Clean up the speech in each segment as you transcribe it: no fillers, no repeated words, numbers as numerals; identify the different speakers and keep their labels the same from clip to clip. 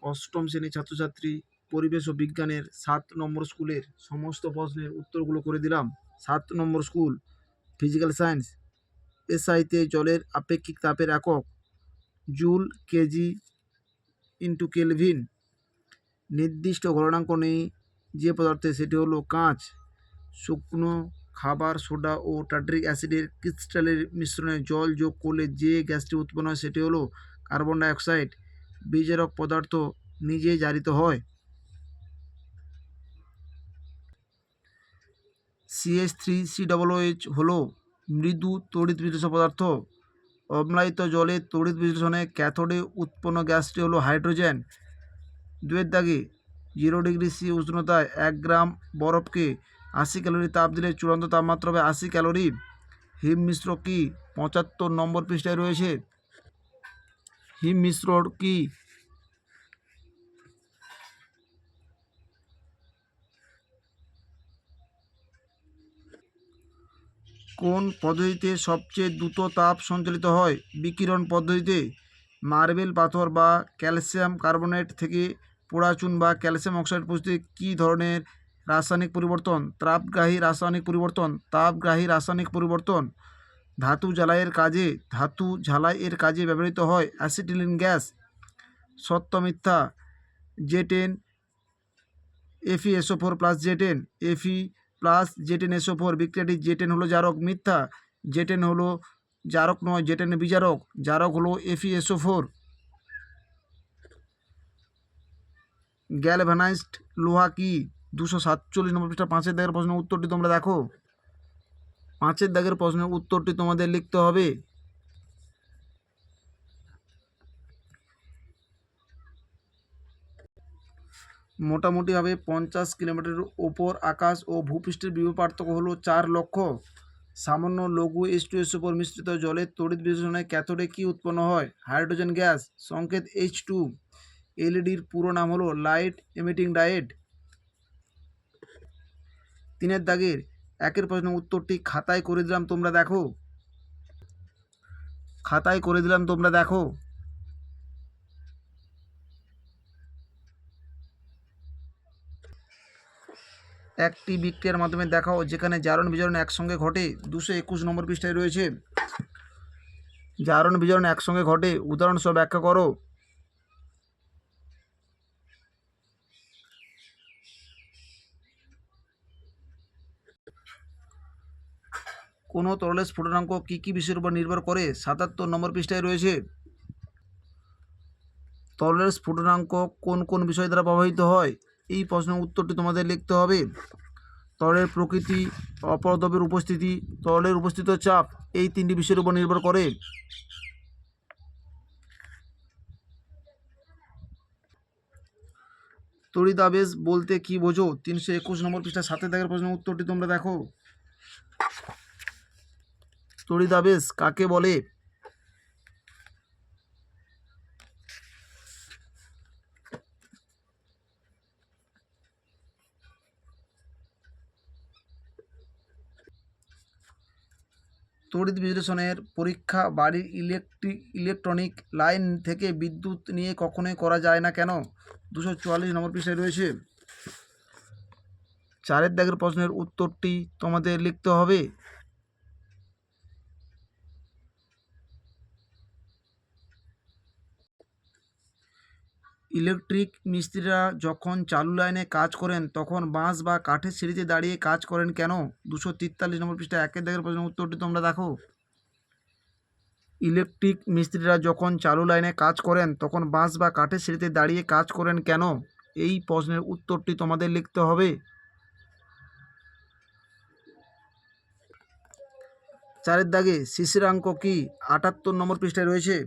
Speaker 1: অষ্টম শ্রেণীর ছাত্রছাত্রী পরিবেশ ও বিজ্ঞানের 7 নম্বর স্কুলের সমস্ত প্রশ্নের উত্তরগুলো করে দিলাম। 7 নম্বর স্কুল ফিজিক্যাল সায়েন্স। এসআইতে জলের আপেক্ষিক তাপের একক জুল, কেজি, ইন্টু কেলভিন। নির্দিষ্ট গলনাঙ্ক নেই যে পদার্থে, সেটি হলো কাঁচ। শুকনো খাবার সোডা ও টার্টারিক অ্যাসিডের ক্রিস্টালের মিশ্রণে জল যোগ করলে যে গ্যাসটি উৎপন্ন হয় সেটি হলো কার্বন ডাইঅক্সাইড। বিজারক পদার্থ নিজেই জারিত হয়। CH3COOH হলো মৃদু তড়িৎ বিশ্লেষ্য পদার্থ। অম্লায়িত জলের তড়িৎ বিশ্লেষণে ক্যাথোডে উৎপন্ন গ্যাসটি হলো হাইড্রোজেন। 2 দাগে 0 ডিগ্রি সি উষ্ণতায় 1 গ্রাম বরফকে 80 ক্যালোরি তাপ দিলে চূড়ান্ত তাপমাত্রা হবে 80 ক্যালোরি। হিম মিশ্র কি? 75 নম্বর পৃষ্ঠায় রয়েছে। হিম মিশ্র কি? কোন পদ্ধতিতে সবচেয়ে দ্রুত তাপ সঞ্চালিত হয়? বিকিরণ পদ্ধতিতে। মার্বেল পাথর বা ক্যালসিয়াম কার্বনেট থেকে পোড়া চুন বা ক্যালসিয়াম অক্সাইড প্রস্তুতি কী ধরনের রাসায়নিক পরিবর্তন? তাপগ্রাহী রাসায়নিক পরিবর্তন। তাপগ্রাহী রাসায়নিক পরিবর্তন। ধাতু ঝালাইয়ের কাজে ব্যবহৃত হয় অ্যাসিটিলিন গ্যাস। সত্য মিথ্যা? জেটেন FeSO4 প্লাস জেটেন Fe প্লাস জেটেন SO4 বিক্রিয়াটি জেটেন হলো জারক। মিথ্যা, জেটেন হলো জারক নয়, জেটেন বিজারক। জারক হলো FeSO4। গ্যালভানাইজড লোহা কি? 247 নম্বর পৃষ্ঠা 5 দাগের প্রশ্নের উত্তরটি তোমরা দেখো। 5 দাগের প্রশ্নের উত্তরটি তোমাদের লিখতে হবে। মোটামুটিভাবে 50 কিলোমিটারের ওপর আকাশ ও ভূপৃষ্ঠের বিভব পার্থক্য হলো 4 লক্ষ। সামান্য লঘু H2SO4 মিশ্রিত জলের তড়িৎ বিশ্লেষণে ক্যাথোডে কি উৎপন্ন হয়? Hydrogen gas. সংকেত H2। এলইডির পুরো নাম হলো লাইট এমিটিং ডায়োড। 3 দাগের 1 প্রশ্নের উত্তরটি খাতায় করে দিলাম, তোমরা দেখো। খাতায় করে দিলাম, তোমরা দেখো। একটি বিক্রিয়ার মাধ্যমে দেখাও যেখানে জারণ বিজারণ একসঙ্গে ঘটে। 221 নম্বর পৃষ্ঠায় রয়েছে। জারণ বিজারণ একসঙ্গে ঘটে, উদাহরণসহ ব্যাখ্যা করো। কোনো তরলের স্ফুটনাঙ্ক কী কী বিষয়ের উপর নির্ভর করে? 77 নম্বর পৃষ্ঠায় রয়েছে। তরলের স্ফুটনাঙ্ক কোন কোন বিষয় দ্বারা প্রভাবিত হয়? এই প্রশ্নের উত্তরটি তোমাদের লিখতে হবে। তরলের প্রকৃতি, অপরদ্রব্যের উপস্থিতি, তরলের উপস্থিত চাপ, এই 3টি বিষয়ের উপর নির্ভর করে। তড়িদাবেশ বলতে কি বোঝো? 321 নম্বর পৃষ্ঠা 7 দাগের প্রশ্নের উত্তরটি তোমরা দেখো। তড়িদাবেশ কাকে বলে? তড়িৎ বিশ্লেষণের পরীক্ষা বাড়ির ইলেকট্রনিক লাইন থেকে বিদ্যুৎ নিয়ে কখনোই করা যায় না, কেন? 244 নম্বর পৃষ্ঠায় রয়েছে। 4 দাগের প্রশ্নের উত্তরটি তোমাদের লিখতে হবে। ইলেকট্রিক মিস্ত্রিরা যখন চালু লাইনে কাজ করেন তখন বাঁশ বা কাঠের সিঁড়িতে দাঁড়িয়ে কাজ করেন, কেন? 243 নম্বর পৃষ্ঠা 1 দাগের প্রশ্নের উত্তরটি তোমরা দেখো। ইলেকট্রিক মিস্ত্রিরা যখন চালু লাইনে কাজ করেন তখন বাঁশ বা কাঠের সিঁড়িতে দাঁড়িয়ে কাজ করেন, কেন? এই প্রশ্নের উত্তরটি তোমাদের লিখতে হবে। 4 দাগে শিশিরাঙ্ক কি? 78 নম্বর পৃষ্ঠায় রয়েছে।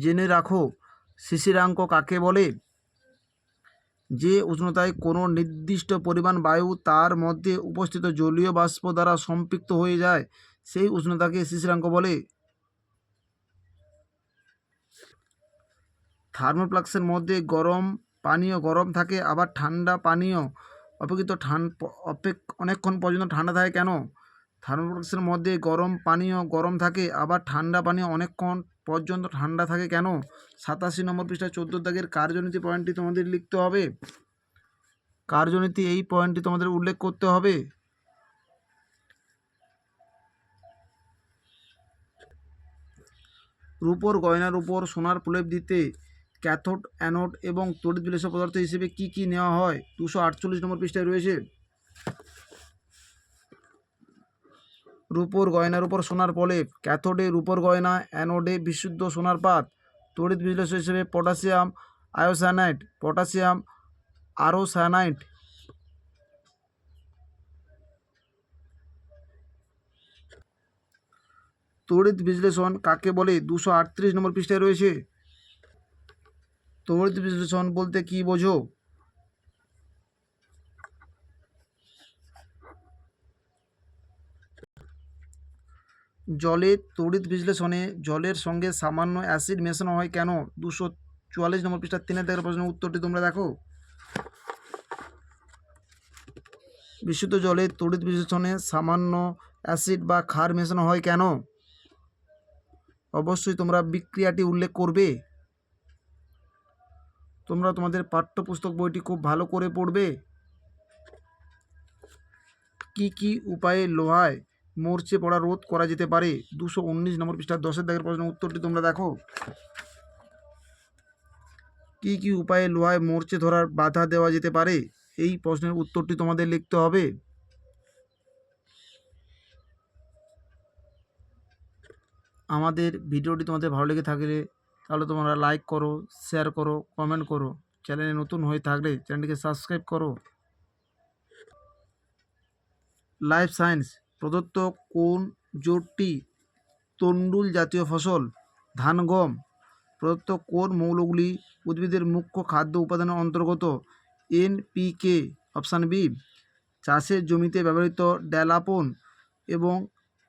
Speaker 1: জেনে রাখো শিশিরাঙ্ক কাকে বলে? যে উষ্ণতায় কোনো নির্দিষ্ট পরিমাণ বায়ু তার মধ্যে উপস্থিত জলীয় বাষ্প দ্বারা সম্পৃক্ত হয়ে যায় সেই উষ্ণতাকে শিশিরাঙ্ক বলে। থার্মোফ্লাস্কের মধ্যে গরম পানীয় গরম থাকে, আবার ঠান্ডা পানীয় অনেকক্ষণ পর্যন্ত ঠান্ডা থাকে, কেন? থার্মোফ্লাস্কের মধ্যে গরম পানীয় গরম থাকে, আবার ঠান্ডা পানীয় অনেকক্ষণ পর্যন্ত ঠান্ডা থাকে কেন? 87 নম্বর পৃষ্ঠা 14 দাগের কার্যনীতি পয়েন্টটি তোমাদের লিখতে হবে। কার্যনীতি এই পয়েন্টটি তোমাদের উল্লেখ করতে হবে। রূপোর গয়নার উপর সোনার প্রলেপ দিতে ক্যাথোড, অ্যানোড এবং তড়িৎ বিশ্লেষক পদার্থ হিসেবে কি কি নেওয়া হয়? 248 নম্বর পৃষ্ঠায় রয়েছে। রূপোর গয়নার উপর সোনার প্রলেপ, ক্যাথোডে রূপোর গয়না, অ্যানোডে বিশুদ্ধ সোনার পাত। তড়িৎ বিশ্লেষক হিসেবে পটাশিয়াম আয়োসায়ানাইড, পটাশিয়াম আরোসায়ানাইড। তড়িৎ বিশ্লেষণ কাকে বলে? 238 নম্বর পৃষ্ঠায় রয়েছে। তড়িৎ বিশ্লেষণ বলতে কি বোঝো? জলে তড়িৎ বিশ্লেষণে জলের সঙ্গে সামান্য অ্যাসিড মেশানো হয় কেন? 244 নম্বর পৃষ্ঠা 3 দাগের প্রশ্নের উত্তরটি তোমরা দেখো। বিশুদ্ধ জলে তড়িৎ বিশ্লেষণে সামান্য অ্যাসিড বা ক্ষার মেশানো হয় কেন? অবশ্যই তোমরা বিক্রিয়াটি উল্লেখ করবে। তোমরা তোমাদের পাঠ্যপুস্তক বইটি খুব ভালো করে পড়বে। কি কি উপায়ে লোহায় মরচে পড়া রোধ করা যেতে পারে? 219 নম্বর পৃষ্ঠা 10 দাগের প্রশ্নের উত্তরটি তোমরা দেখো। কি কি উপায়ে লোহায় মরচে ধরার বাধা দেওয়া যেতে পারে? এই প্রশ্নের উত্তরটি তোমাদের লিখতে হবে। আমাদের ভিডিওটি তোমাদের ভালো লেগে থাকলে তাহলে তোমরা লাইক করো, শেয়ার করো, কমেন্ট করো। চ্যানেলে নতুন হয়ে থাকলে চ্যানেলটিকে সাবস্ক্রাইব করো। লাইফ সায়েন্স প্রদত্ত কোন জোটটি তন্ডুল জাতীয় ফসল? ধান, গম। প্রদত্ত কোন মৌলগুলি উদ্ভিদের মুখ্য খাদ্য উপাদানের অন্তর্গত? NPK, option B. চাষের জমিতে ব্যবহৃত ড্যালাপন এবং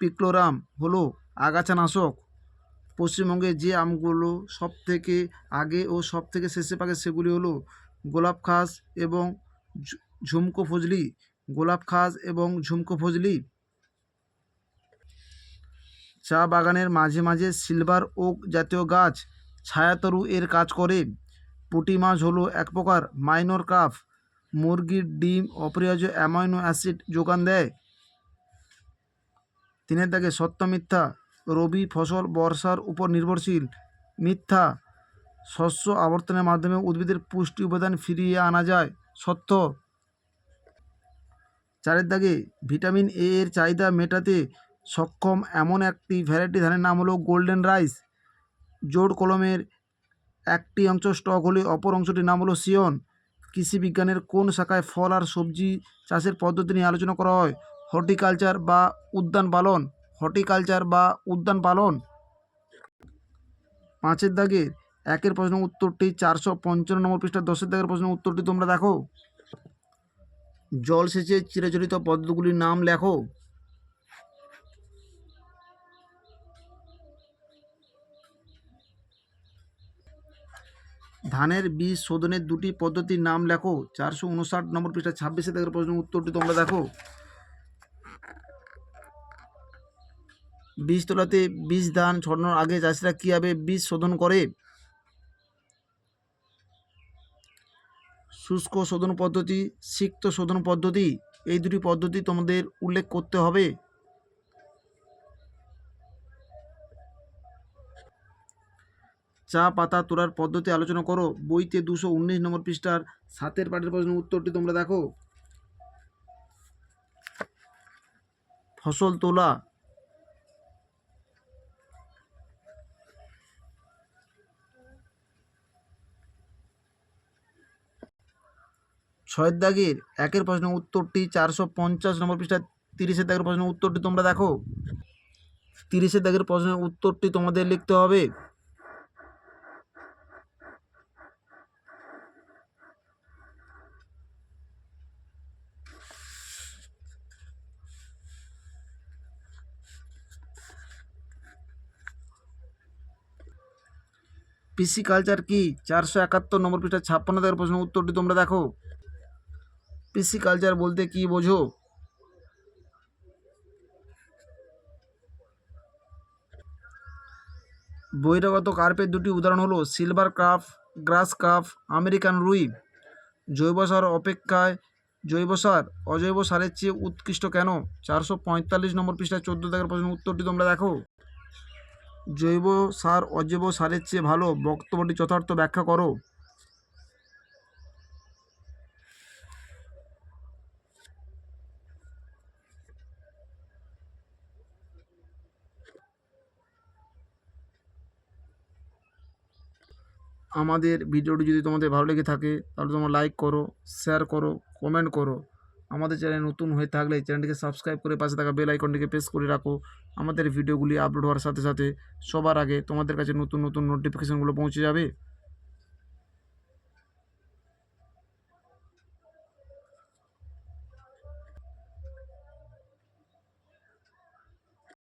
Speaker 1: পিক্লোরাম হলো আগাছানাশক। পশ্চিমবঙ্গে যে আমগুলো সবথেকে আগে ও সবথেকে শেষে পাকে সেগুলি হলো গোলাপ খাস এবং ঝুমকো ফজলি। গোলাপ খাস এবং ঝুমকো ফজলি। চা বাগানের মাঝে মাঝে সিলভার ওক জাতীয় গাছ ছায়াতরু এর কাজ করে। পুঁটি মাছ হলো এক প্রকার মাইনর কার্প। মুরগির ডিম অপরিহার্য অ্যামাইনো অ্যাসিড যোগান দেয়। 3 দাগে সত্য মিথ্যা? রবি ফসল বর্ষার উপর নির্ভরশীল। মিথ্যা। শস্য আবর্তনের মাধ্যমে উদ্ভিদের পুষ্টি উপাদান ফিরিয়ে আনা যায়। সত্য। 4 দাগে ভিটামিন এ এর চাহিদা মেটাতে সক্ষম এমন একটি ভ্যারাইটি ধানের নাম হলো গোল্ডেন রাইস। জোড় কলমের একটি অংশ স্টক হলে অপর অংশটির নাম হলো সিয়ন। কৃষি বিজ্ঞানের কোন শাখায় ফল আর সবজি চাষের পদ্ধতি নিয়ে আলোচনা করা হয়? হর্টিকালচার বা উদ্যান পালন। হর্টিকালচার বা উদ্যান পালন। 5 দাগে 1 প্রশ্ন উত্তরটি 455 নম্বর পৃষ্ঠা 10 দাগের প্রশ্নের উত্তরটি তোমরা দেখো। জলসেচের চিরাচরিত পদ্ধতিগুলির নাম লেখো। ধানের বীজ শোধনের দুটি পদ্ধতির নাম লেখো। 459 নম্বর পৃষ্ঠা 26 দাগের প্রশ্নের উত্তরটি তোমরা দেখো। বীজ তোলাতে বীজ ধান ছড়ানোর আগে চাষিরা কীভাবে বীজ শোধন করে? শুষ্ক শোধন পদ্ধতি, সিক্ত শোধন পদ্ধতি। এই দুটি পদ্ধতি তোমাদের উল্লেখ করতে হবে। চা পাতা তোলার পদ্ধতি আলোচনা করো। বইতে 219 নম্বর পৃষ্ঠার 7 পাঠের প্রশ্নের উত্তরটি তোমরা দেখো। ফসল তোলা। 6 দাগের 1 প্রশ্নের উত্তরটি 450 নম্বর পৃষ্ঠা 30 দাগের প্রশ্নের উত্তরটি তোমরা দেখো। 30 দাগের প্রশ্নের উত্তরটি তোমাদের লিখতে হবে। পিসিকালচার কি? 471 নম্বর পৃষ্ঠা 56 দাগের প্রশ্নের উত্তরটি তোমরা দেখো। পিসিকালচার বলতে কি বোঝো? বহিরাগত কার্পের দুটি উদাহরণ হলো সিলভার কার্প, গ্রাস কার্প, আমেরিকান রুই। জৈব সার অপেক্ষায় জৈব সার অজৈব সারের চেয়ে উৎকৃষ্ট কেন? 445 নম্বর পৃষ্ঠায় 14 দাগের প্রশ্ন উত্তরটি তোমরা দেখো। জৈব সার অজৈব সারের চেয়ে ভালো, বক্তব্যটি যথার্থ ব্যাখ্যা করো। আমাদের ভিডিওটি যদি তোমাদের ভালো লেগে থাকে তাহলে তোমরা লাইক করো, শেয়ার করো, কমেন্ট করো। আমাদের চ্যানেল নতুন হয়ে থাকলে চ্যানেলটিকে সাবস্ক্রাইব করে পাশে থাকা বেল আইকনটিকে প্রেস করে রাখো। আমাদের ভিডিওগুলি আপলোড হওয়ার সাথে সাথে সবার আগে তোমাদের কাছে নতুন নতুন নোটিফিকেশনগুলো পৌঁছে যাবে।